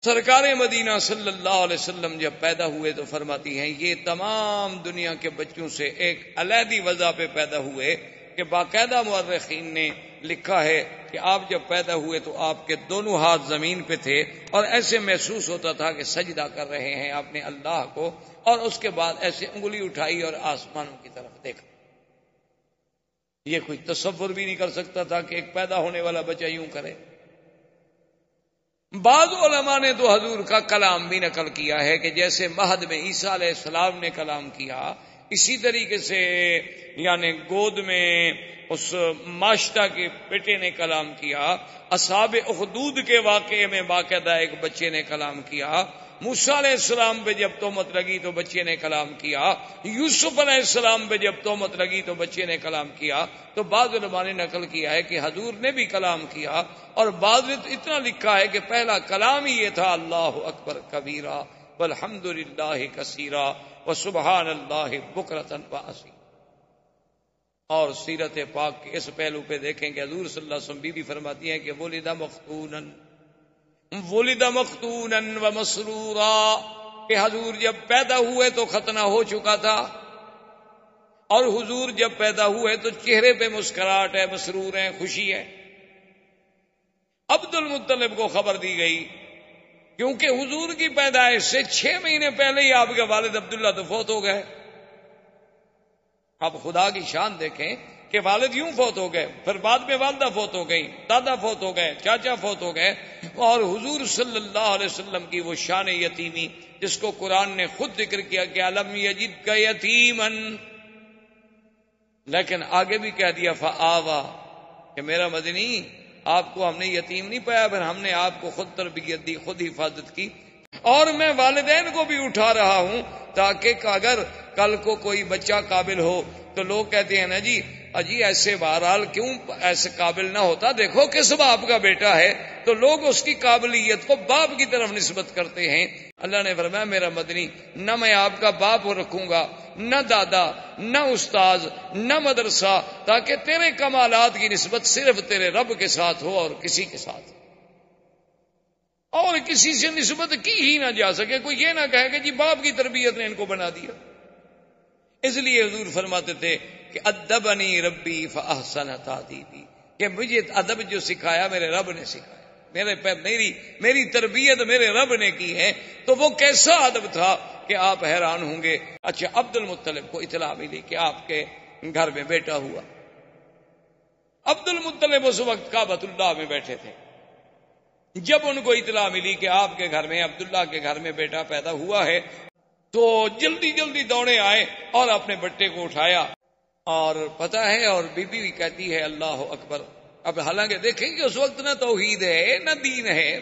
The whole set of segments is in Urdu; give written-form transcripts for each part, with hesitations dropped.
سرکار مدینہ صلی اللہ علیہ وسلم جب پیدا ہوئے تو فرماتی ہیں یہ تمام دنیا کے بچوں سے ایک علیحدی وضع پہ پیدا ہوئے کہ باقاعدہ مورخین نے لکھا ہے کہ آپ جب پیدا ہوئے تو آپ کے دونوں ہاتھ زمین پہ تھے اور ایسے محسوس ہوتا تھا کہ سجدہ کر رہے ہیں آپ نے اللہ کو، اور اس کے بعد ایسے انگلی اٹھائی اور آسمانوں کی طرف دیکھا۔ یہ کوئی تصور بھی نہیں کر سکتا تھا کہ ایک پیدا ہونے والا بچہ یوں کرے۔ بعض علماء نے تو حضور کا کلام بھی نقل کیا ہے کہ جیسے مہد میں عیسیٰ علیہ السلام نے کلام کیا، اسی طریقے سے یعنی گود میں اس ماشتہ کے بیٹے نے کلام کیا، اصحاب اخدود کے واقعے میں باقاعدہ ایک بچے نے کلام کیا، موسیٰ علیہ السلام پہ جب تہمت لگی تو بچے نے کلام کیا، یوسف علیہ السلام پہ جب تہمت لگی تو بچے نے کلام کیا۔ تو بعض علماء نے نقل کیا ہے کہ حضور نے بھی کلام کیا، اور بعض نے تو اتنا لکھا ہے کہ پہلا کلام ہی یہ تھا اللہ اکبر کبیرہ والحمد للہ کثیرہ وسبحان اللہ بکرۃ واصیلا۔ اور سیرت پاک کے اس پہلو پہ دیکھیں کہ حضور صلی اللہ علیہ وسلم بھی فرماتی ہیں کہ ولد مختونا ومسرورا، کہ حضور جب پیدا ہوئے تو ختنہ ہو چکا تھا، اور حضور جب پیدا ہوئے تو چہرے پہ مسکراہٹ ہے، مسرور ہیں، خوشی ہے۔ عبد المطلب کو خبر دی گئی کیونکہ حضور کی پیدائش سے 6 مہینے پہلے ہی آپ کے والد عبداللہ تو فوت ہو گئے۔ اب خدا کی شان دیکھیں کہ والد یوں فوت ہو گئے، پھر بعد میں والدہ فوت ہو گئی، دادا فوت ہو گئے، چاچا فوت ہو گئے، اور حضور صلی اللہ علیہ وسلم کی وہ شان یتیمی جس کو قرآن نے خود ذکر کیا کہ الم یجدک یتیما، لیکن آگے بھی کہہ دیا فآوا، کہ میرا مدنی آپ کو ہم نے یتیم نہیں پایا، پھر ہم نے آپ کو خود تربیت دی، خود حفاظت کی، اور میں والدین کو بھی اٹھا رہا ہوں تاکہ اگر کل کو کوئی بچہ قابل ہو تو لوگ کہتے ہیں نا جی اجی ایسے بہرحال کیوں ایسے قابل نہ ہوتا، دیکھو کس باپ کا بیٹا ہے، تو لوگ اس کی قابلیت کو باپ کی طرف نسبت کرتے ہیں۔ اللہ نے فرمایا میرا مدنی نہ میں آپ کا باپ رکھوں گا، نہ دادا، نہ استاذ، نہ مدرسہ، تاکہ تیرے کمالات کی نسبت صرف تیرے رب کے ساتھ ہو اور کسی کے ساتھ، اور کسی سے نسبت کی ہی نہ جا سکے۔ کوئی یہ نہ کہے کہ جی باپ کی تربیت نے ان کو بنا دیا۔ اس لیے حضور فرماتے تھے کہ ادبنی ربی فاحسن تادیبی، کہ مجھے ادب جو سکھایا میرے رب نے سکھایا، میری تربیت میرے رب نے کی ہے، تو وہ کیسا ادب تھا کہ آپ حیران ہوں گے۔ اچھا، عبد المطلب کو اطلاع ملی کہ آپ کے گھر میں بیٹا ہوا۔ عبد المطلب اس وقت کعبۃ اللہ میں بیٹھے تھے۔ جب ان کو اطلاع ملی کہ آپ کے گھر میں، عبداللہ کے گھر میں بیٹا پیدا ہوا ہے، تو جلدی جلدی دوڑے آئے اور اپنے بٹے کو اٹھایا، اور پتہ ہے، اور بی بی کہتی ہے اللہ اکبر۔ اب حالانکہ دیکھیں کہ اس وقت نہ توحید ہے نہ دین ہے،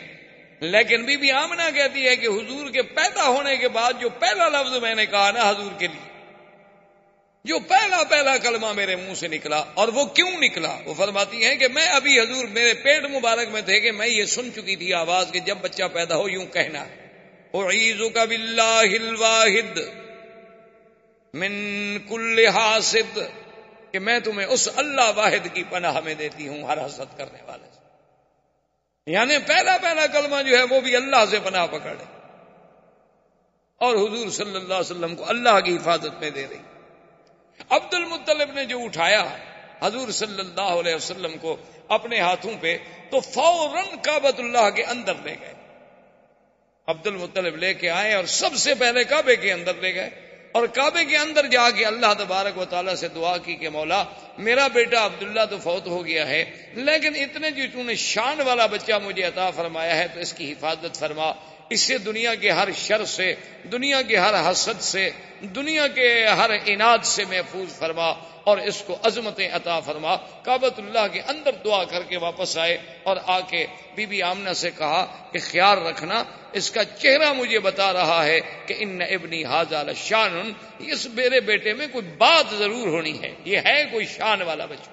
لیکن بی بی آمنہ کہتی ہے کہ حضور کے پیدا ہونے کے بعد جو پہلا لفظ میں نے کہا نا حضور کے لیے، جو پہلا کلمہ میرے منہ سے نکلا، اور وہ کیوں نکلا، وہ فرماتی ہیں کہ میں ابھی حضور میرے پیٹ مبارک میں تھے کہ میں یہ سن چکی تھی آواز کہ جب بچہ پیدا ہو یوں کہنا ہے اعیذک باللہ الواحد من کل حاسد، کہ میں تمہیں اس اللہ واحد کی پناہ میں دیتی ہوں ہر حسد کرنے والے سے۔ یعنی پہلا کلمہ جو ہے وہ بھی اللہ سے پناہ پکڑے، اور حضور صلی اللہ علیہ وسلم کو اللہ کی حفاظت میں دے رہی۔ عبد المطلب نے جو اٹھایا حضور صلی اللہ علیہ وسلم کو اپنے ہاتھوں پہ، تو فوراً کعبۃ اللہ کے اندر لے گئے۔ عبد المطلب لے کے آئے اور سب سے پہلے کعبے کے اندر لے گئے، اور کعبے کے اندر جا کے اللہ تبارک و تعالیٰ سے دعا کی کہ مولا میرا بیٹا عبداللہ تو فوت ہو گیا ہے، لیکن اتنے جو تو نے شان والا بچہ مجھے عطا فرمایا ہے تو اس کی حفاظت فرما، اس سے دنیا کے ہر شر سے، دنیا کے ہر حسد سے، دنیا کے ہر عناد سے محفوظ فرما، اور اس کو عظمتیں عطا فرما۔ کعبۃ اللہ کے اندر دعا کر کے واپس آئے، اور آ کے بی بی آمنہ سے کہا کہ خیال رکھنا اس کا چہرہ مجھے بتا رہا ہے کہ ان ابنی ھذا لشان، اس میرے بیٹے میں کوئی بات ضرور ہونی ہے، یہ ہے کوئی شان والا بچہ۔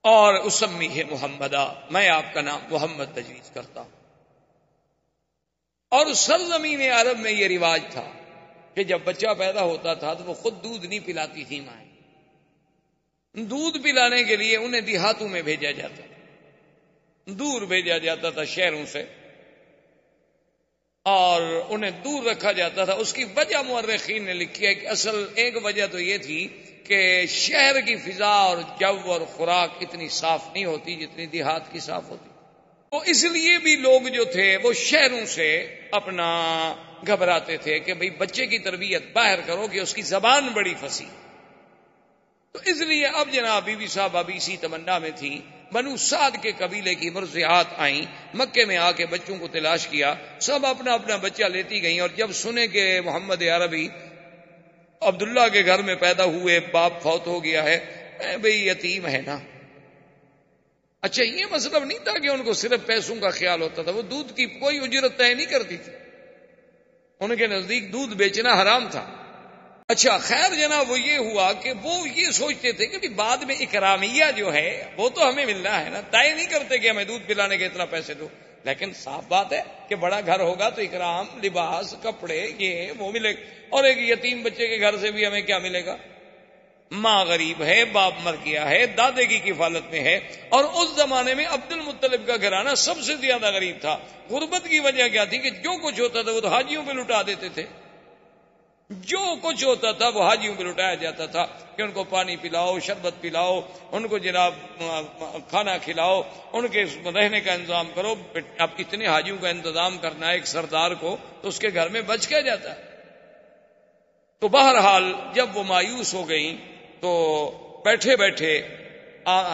اور اسمیہ محمدہ، میں آپ کا نام محمد تجویز کرتا ہوں۔ اور سرزمین عرب میں یہ رواج تھا کہ جب بچہ پیدا ہوتا تھا تو وہ خود دودھ نہیں پلاتی تھی مائیں، دودھ پلانے کے لیے انہیں دیہاتوں میں بھیجا جاتا تھا، دور بھیجا جاتا تھا شہروں سے، اور انہیں دور رکھا جاتا تھا. اس کی وجہ مورخین نے لکھی ہے کہ اصل ایک وجہ تو یہ تھی کہ شہر کی فضا اور جو اور خوراک اتنی صاف نہیں ہوتی جتنی دیہات کی صاف ہوتی. تو اس لیے بھی لوگ جو تھے وہ شہروں سے اپنا گھبراتے تھے کہ بھئی بچے کی تربیت باہر کرو کہ اس کی زبان بڑی فصیح. تو اس لیے اب جناب بی بی صاحب ابھی اسی تمنا میں تھی. بنو سعد کے قبیلے کی مرضعات آئیں، مکے میں آ کے بچوں کو تلاش کیا، سب اپنا اپنا بچہ لیتی گئیں. اور جب سنے کہ محمد عربی عبداللہ کے گھر میں پیدا ہوئے، باپ فوت ہو گیا ہے، بھئی یتیم ہے نا. اچھا یہ مطلب نہیں تھا کہ ان کو صرف پیسوں کا خیال ہوتا تھا، وہ دودھ کی کوئی اجرت طے نہیں کرتی تھی، ان کے نزدیک دودھ بیچنا حرام تھا. اچھا خیر جناب وہ یہ ہوا کہ وہ یہ سوچتے تھے کہ بعد میں اکرامیہ جو ہے وہ تو ہمیں ملنا ہے نا، طے نہیں کرتے کہ ہمیں دودھ پلانے کے اتنا پیسے دو. لیکن صاف بات ہے کہ بڑا گھر ہوگا تو اکرام، لباس، کپڑے، یہ وہ ملے گا. اور ایک یتیم بچے کے گھر سے بھی ہمیں کیا ملے گا؟ ماں غریب ہے، باپ مر گیا ہے، دادے کی کفالت میں ہے. اور اس زمانے میں عبد المطلب کا گھرانہ سب سے زیادہ غریب تھا. غربت کی وجہ کیا تھی کہ جو کچھ ہوتا تھا وہ تو حاجیوں پہ لٹا دیتے تھے. جو کچھ ہوتا تھا وہ حاجیوں پہ لٹایا جاتا تھا کہ ان کو پانی پلاؤ، شربت پلاؤ، ان کو جناب کھانا کھلاؤ، ان کے رہنے کا انتظام کرو. اب اتنے حاجیوں کا انتظام کرنا ہے ایک سردار کو تو اس کے گھر میں بچ کیا جاتا ہے. تو بہرحال جب وہ مایوس ہو گئیں تو بیٹھے بیٹھے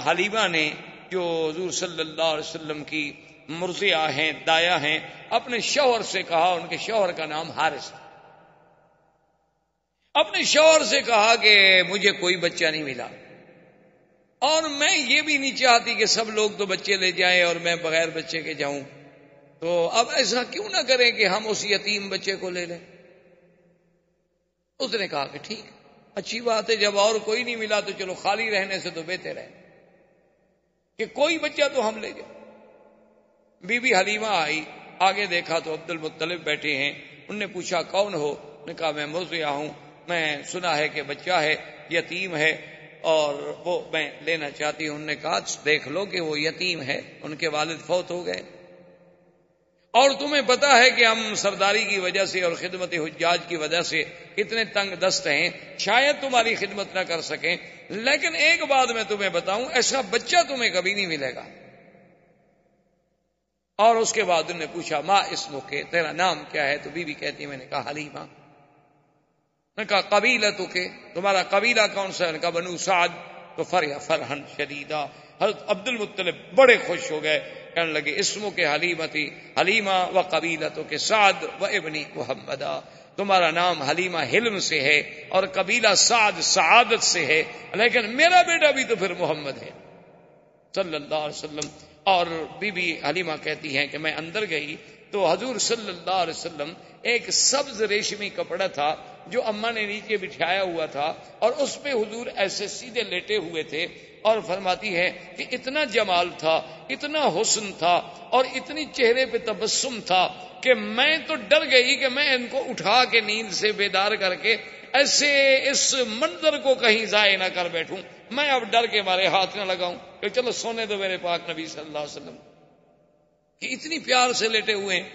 حلیمہ نے جو حضور صلی اللہ علیہ وسلم کی مرضعہ ہیں، دایا ہیں، اپنے شوہر سے کہا، ان کے شوہر کا نام حارث، اپنے شوہر سے کہا کہ مجھے کوئی بچہ نہیں ملا اور میں یہ بھی نہیں چاہتی کہ سب لوگ تو بچے لے جائیں اور میں بغیر بچے کے جاؤں، تو اب ایسا کیوں نہ کریں کہ ہم اس یتیم بچے کو لے لیں. اس نے کہا کہ ٹھیک اچھی بات ہے، جب اور کوئی نہیں ملا تو چلو خالی رہنے سے تو بہتر ہے کہ کوئی بچہ تو ہم لے جائیں. بی بی حلیمہ آئی، آگے دیکھا تو عبد المطلب بیٹھے ہیں. انہوں نے پوچھا کون ہو؟ نے کہا میں مرضعہ ہوں، میں سنا ہے کہ بچہ ہے، یتیم ہے اور وہ میں لینا چاہتی ہوں. انہوں نے کہا دیکھ لو کہ وہ یتیم ہے، ان کے والد فوت ہو گئے اور تمہیں پتا ہے کہ ہم سرداری کی وجہ سے اور خدمت حجاج کی وجہ سے اتنے تنگ دست ہیں، شاید تمہاری خدمت نہ کر سکیں، لیکن ایک بات میں تمہیں بتاؤں، ایسا بچہ تمہیں کبھی نہیں ملے گا. اور اس کے بعد انہوں نے پوچھا ما اسمک، تیرا نام کیا ہے؟ تو بی بی کہتی ہے میں نے کہا حلیمہ. نے کہا قبیلتک، تمہارا قبیلہ کون سا ہے؟ نے کہا بنو سعد. تو فرحن شدیدہ حضرت عبد المطلب بڑے خوش ہو گئے، کہنے لگے اسمو کے حلیمتی حلیمہ و قبیلتو کے سعد و ابنی محمدہ، تمہارا نام حلیمہ حلم سے ہے اور قبیلہ سعد سعادت سے ہے، لیکن میرا بیٹا بھی تو پھر محمد ہے صلی اللہ علیہ وسلم. اور بی بی حلیمہ کہتی ہیں کہ میں اندر گئی تو حضور صلی اللہ علیہ وسلم ایک سبز ریشمی کپڑا تھا جو اماں نے نیچے بٹھایا ہوا تھا اور اس پہ حضور ایسے سیدھے لیٹے ہوئے تھے. اور فرماتی ہے کہ اتنا جمال تھا، اتنا حسن تھا اور اتنی چہرے پہ تبسم تھا کہ میں تو ڈر گئی کہ میں ان کو اٹھا کے نیند سے بیدار کر کے ایسے اس منظر کو کہیں ضائع نہ کر بیٹھوں. میں اب ڈر کے مارے ہاتھ نہ لگاؤں کہ چلو سونے دو میرے پاک نبی صلی اللہ علیہ وسلم، کہ اتنی پیار سے لیٹے ہوئے ہیں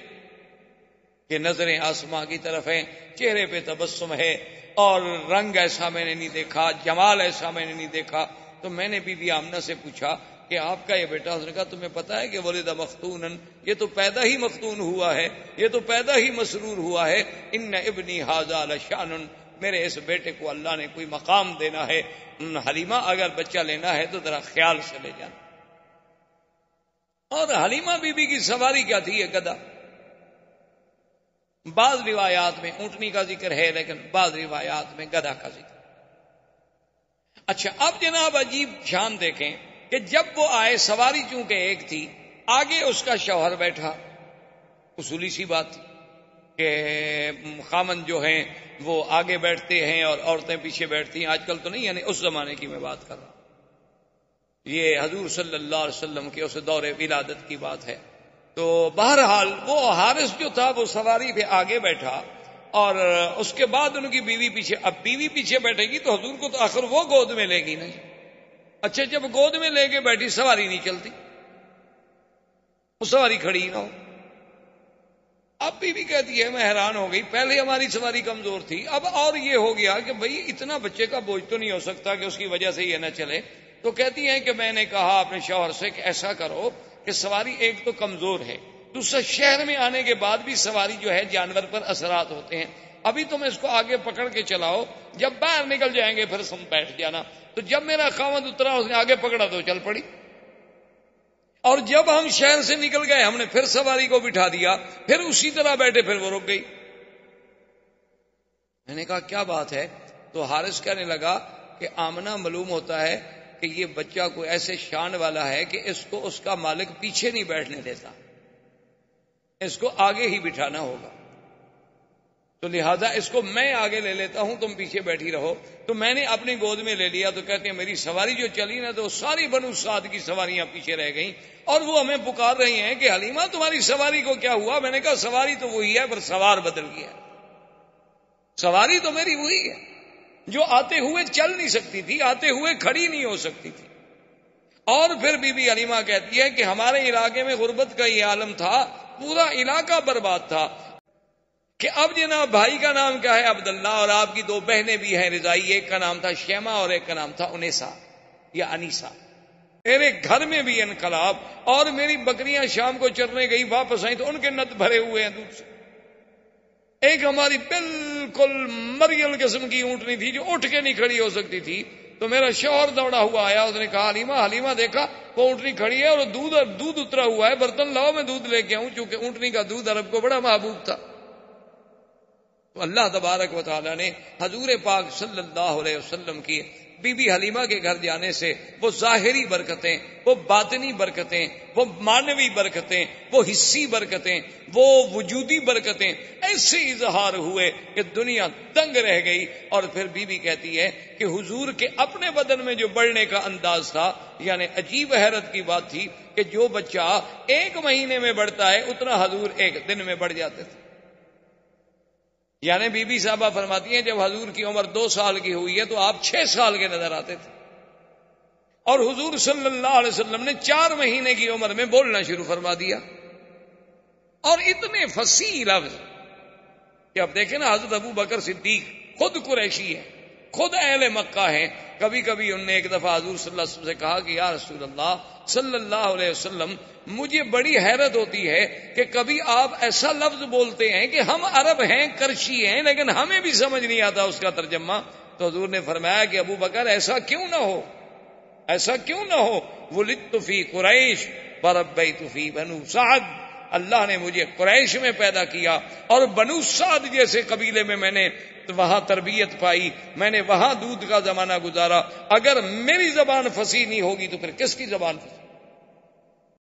کہ نظریں آسماں کی طرف ہیں، چہرے پہ تبسم ہے اور رنگ ایسا میں نے نہیں دیکھا، جمال ایسا میں نے نہیں دیکھا. تو میں نے بی بی آمنہ سے پوچھا کہ آپ کا یہ بیٹا، اس نے کہا تمہیں پتا ہے کہ ولد مختونن، یہ تو پیدا ہی مختون ہوا ہے، یہ تو پیدا ہی مسرور ہوا ہے. ان ابنی ھذا لشان، میرے اس بیٹے کو اللہ نے کوئی مقام دینا ہے. حلیمہ اگر بچہ لینا ہے تو ذرا خیال سے لے جانا. اور حلیمہ بی بی کی سواری کیا تھی؟ یہ گدھا. بعض روایات میں اونٹنی کا ذکر ہے لیکن بعض روایات میں گدھا کا ذکر. اچھا اب جناب عجیب شان دیکھیں کہ جب وہ آئے، سواری چونکہ ایک تھی، آگے اس کا شوہر بیٹھا. اصولی سی بات تھی کہ خامن جو ہیں وہ آگے بیٹھتے ہیں اور عورتیں پیچھے بیٹھتی ہیں. آج کل تو نہیں، یعنی اس زمانے کی میں بات کر رہا ہوں، یہ حضور صلی اللہ علیہ وسلم کے اس دور ولادت کی بات ہے. تو بہرحال وہ حارث جو تھا وہ سواری پہ آگے بیٹھا اور اس کے بعد ان کی بیوی پیچھے. اب بیوی پیچھے بیٹھے گی تو حضور کو تو آخر وہ گود میں لے گی نا. اچھا جب گود میں لے کے بیٹھی، سواری نہیں چلتی، وہ سواری کھڑی نہ ہو. اب بھی کہتی ہے میں حیران ہو گئی، پہلے ہماری سواری کمزور تھی، اب اور یہ ہو گیا کہ بھئی اتنا بچے کا بوجھ تو نہیں ہو سکتا کہ اس کی وجہ سے یہ نہ چلے. تو کہتی ہیں کہ میں نے کہا اپنے شوہر سے کہ ایسا کرو کہ سواری ایک تو کمزور ہے، دوسرا شہر میں آنے کے بعد بھی سواری جو ہے جانور پر اثرات ہوتے ہیں، ابھی تم اس کو آگے پکڑ کے چلاؤ، جب باہر نکل جائیں گے پھر تم بیٹھ جانا. تو جب میرا خاوند اترا اس نے آگے پکڑا تو چل پڑی، اور جب ہم شہر سے نکل گئے ہم نے پھر سواری کو بٹھا دیا، پھر اسی طرح بیٹھے، پھر وہ رک گئی. میں نے کہا کیا بات ہے؟ تو حارث کہنے لگا کہ آمنہ معلوم ہوتا ہے کہ یہ بچہ کوئی ایسے شان والا ہے کہ اس کو اس کا مالک پیچھے نہیں بیٹھنے دیتا، اس کو آگے ہی بٹھانا ہوگا، تو لہذا اس کو میں آگے لے لیتا ہوں، تم پیچھے بیٹھی رہو. تو میں نے اپنی گود میں لے لیا. تو کہتے ہیں میری سواری جو چلی نا تو ساری بنو سعد کی سواریاں پیچھے رہ گئیں، اور وہ ہمیں پکار رہی ہیں کہ حلیمہ تمہاری سواری کو کیا ہوا؟ میں نے کہا سواری تو وہی ہے پر سوار بدل گیا. سواری تو میری وہی ہے جو آتے ہوئے چل نہیں سکتی تھی، آتے ہوئے کھڑی نہیں ہو سکتی تھی. اور پھر بی بی حلیمہ کہتی ہے کہ ہمارے علاقے میں غربت کا یہ عالم تھا، پورا علاقہ برباد تھا، کہ اب جناب بھائی کا نام کیا ہے؟ عبداللہ، اور آپ کی دو بہنیں بھی ہیں رضائی، ایک کا نام تھا شیمہ اور ایک کا نام تھا انیسا یا انیسا. میرے گھر میں بھی انقلاب، اور میری بکریاں شام کو چرنے گئی واپس آئیں تو ان کے نت بھرے ہوئے ہیں دودھ سے. ایک ہماری بالکل مریل قسم کی اونٹنی تھی جو اٹھ کے نہیں کھڑی ہو سکتی تھی. تو میرا شوہر دوڑا ہوا آیا، اس نے کہا حلیمہ حلیمہ دیکھا وہ اونٹنی کھڑی ہے اور دودھ اترا ہوا ہے، برتن لاؤ میں دودھ لے کے آؤں. چونکہ اونٹنی کا دودھ عرب کو بڑا محبوب تھا. تو اللہ تبارک و تعالیٰ نے حضور پاک صلی اللہ علیہ وسلم کی بی بی حلیمہ کے گھر جانے سے وہ ظاہری برکتیں، وہ باطنی برکتیں، وہ معنوی برکتیں، وہ حصی برکتیں، وہ وجودی برکتیں ایسے اظہار ہوئے کہ دنیا دنگ رہ گئی. اور پھر بی بی کہتی ہے کہ حضور کے اپنے بدن میں جو بڑھنے کا انداز تھا، یعنی عجیب حیرت کی بات تھی کہ جو بچہ 1 مہینے میں بڑھتا ہے اتنا حضور 1 دن میں بڑھ جاتے تھے. یعنی بی بی صاحبہ فرماتی ہیں جب حضور کی عمر 2 سال کی ہوئی ہے تو آپ 6 سال کے نظر آتے تھے، اور حضور صلی اللہ علیہ وسلم نے 4 مہینے کی عمر میں بولنا شروع فرما دیا. اور اتنے فصیح لفظ کہ اب دیکھیں نا، حضرت ابو بکر صدیق خود قریشی ہے، خود اہل مکہ ہیں. کبھی کبھی انہوں نے ایک دفعہ حضور صلی اللہ علیہ وسلم سے کہا کہ یا رسول اللہ صلی اللہ علیہ وسلم، مجھے بڑی حیرت ہوتی ہے کہ کبھی آپ ایسا لفظ بولتے ہیں کہ ہم عرب ہیں، کرشی ہیں، لیکن ہمیں بھی سمجھ نہیں آتا اس کا ترجمہ. تو حضور نے فرمایا کہ ابو بکر ایسا کیوں نہ ہو، ایسا کیوں نہ ہو. ولدت فی قریش وربیت فی بنو سعد، اللہ نے مجھے قریش میں پیدا کیا اور بنو سعد جیسے قبیلے میں نے وہاں تربیت پائی، میں نے وہاں دودھ کا زمانہ گزارا. اگر میری زبان فصیح نہیں ہوگی تو پھر کس کی زبان فصیح؟